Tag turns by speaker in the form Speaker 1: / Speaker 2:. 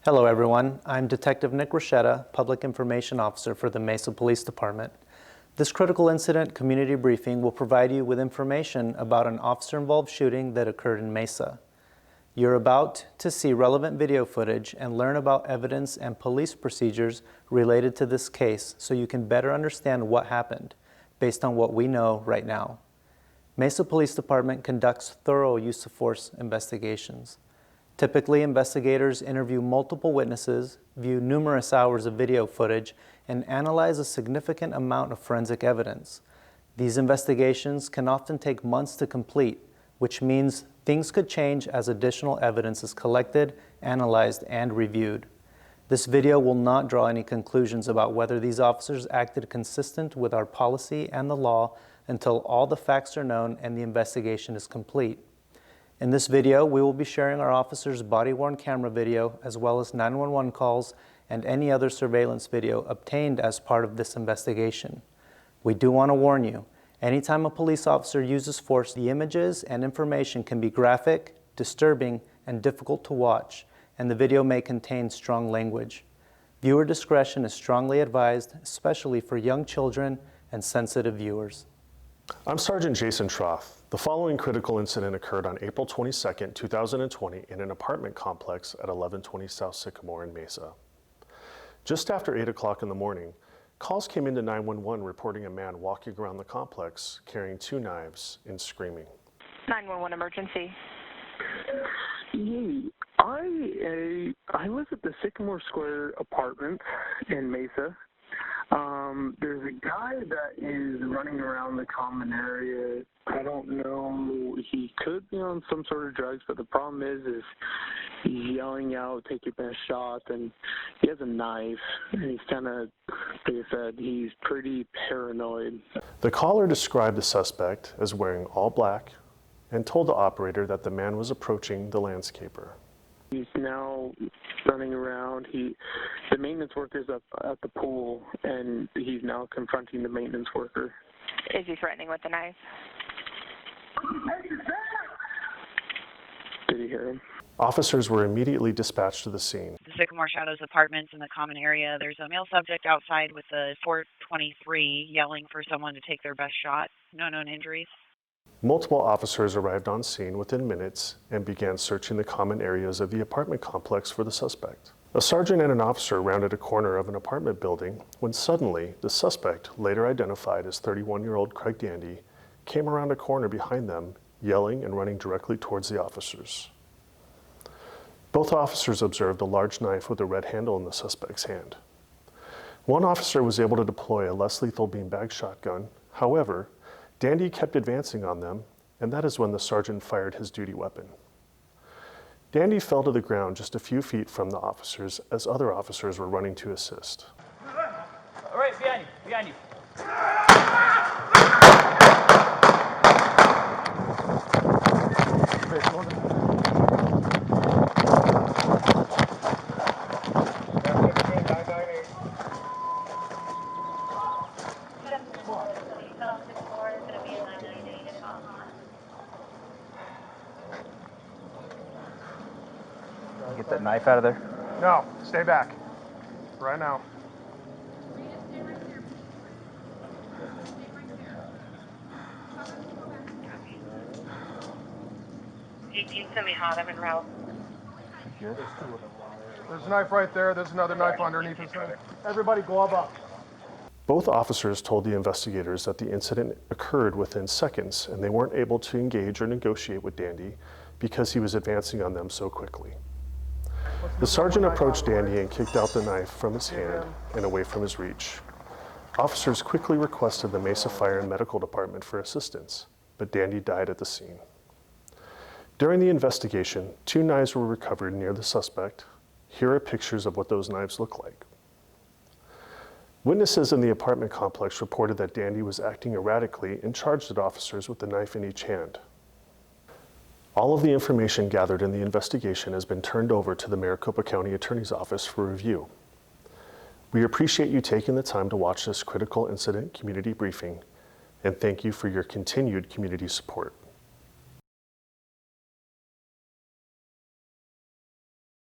Speaker 1: Hello everyone, I'm Detective Nick Rochetta, Public Information Officer for the Mesa Police Department. This critical incident community briefing will provide you with information about an officer-involved shooting that occurred in Mesa. You're about to see relevant video footage and learn about evidence and police procedures related to this case so you can better understand what happened based on what we know right now. Mesa Police Department conducts thorough use of force investigations. Typically, investigators interview multiple witnesses, view numerous hours of video footage, and analyze a significant amount of forensic evidence. These investigations can often take months to complete, which means things could change as additional evidence is collected, analyzed, and reviewed. This video will not draw any conclusions about whether these officers acted consistent with our policy and the law until all the facts are known and the investigation is complete. In this video, we will be sharing our officers' body-worn camera video as well as 911 calls and any other surveillance video obtained as part of this investigation. We do want to warn you, anytime a police officer uses force, the images and information can be graphic, disturbing, and difficult to watch, and the video may contain strong language. Viewer discretion is strongly advised, especially for young children and sensitive viewers.
Speaker 2: I'm Sergeant Jason Troth. The following critical incident occurred on April 22, 2020 in an apartment complex at 1120 South Sycamore in Mesa. Just after 8 o'clock in the morning, calls came into 911 reporting a man walking around the complex carrying 2 knives and screaming.
Speaker 3: 911 emergency.
Speaker 4: Hey, I live at the Sycamore Square apartment in Mesa. There's a guy that is running around the common area. I don't know, he could be on some sort of drugs, but the problem is he's yelling out, "Take your best shot," and he has a knife, and he's kind of, like I said, he's pretty paranoid.
Speaker 2: The caller described the suspect as wearing all black and told the operator that the man was approaching the landscaper.
Speaker 4: He's now running around. The maintenance worker's up at the pool, and he's now confronting the maintenance worker.
Speaker 3: Is he threatening with the knife?
Speaker 4: Did he hear him?
Speaker 2: Officers were immediately dispatched to the scene.
Speaker 5: The Sycamore Shadows apartments in the common area. There's a male subject outside with a 423 yelling for someone to take their best shot. No known injuries.
Speaker 2: Multiple officers arrived on scene within minutes and began searching the common areas of the apartment complex for the suspect. A sergeant and an officer rounded a corner of an apartment building when suddenly the suspect, later identified as 31-year-old Craig Dandy, came around a corner behind them, yelling and running directly towards the officers. Both officers observed a large knife with a red handle in the suspect's hand. One officer was able to deploy a less lethal beanbag shotgun. However, Dandy kept advancing on them, and that is when the sergeant fired his duty weapon. Dandy fell to the ground just a few feet from the officers as other officers were running to assist.
Speaker 6: All right, behind you.
Speaker 7: Get that knife out of there.
Speaker 8: No, stay back. Right now.
Speaker 3: Send me hot, I'm en route.
Speaker 8: There's a knife right there. There's another knife underneath his head. Everybody glove up.
Speaker 2: Both officers told the investigators that the incident occurred within seconds and they weren't able to engage or negotiate with Dandy because he was advancing on them so quickly. The sergeant approached Dandy and kicked out the knife from his hand and away from his reach. Officers quickly requested the Mesa Fire and Medical Department for assistance, but Dandy died at the scene. During the investigation, 2 knives were recovered near the suspect. Here are pictures of what those knives look like. Witnesses in the apartment complex reported that Dandy was acting erratically and charged at officers with the knife in each hand. All of the information gathered in the investigation has been turned over to the Maricopa County Attorney's Office for review. We appreciate you taking the time to watch this critical incident community briefing, and thank you for your continued community support.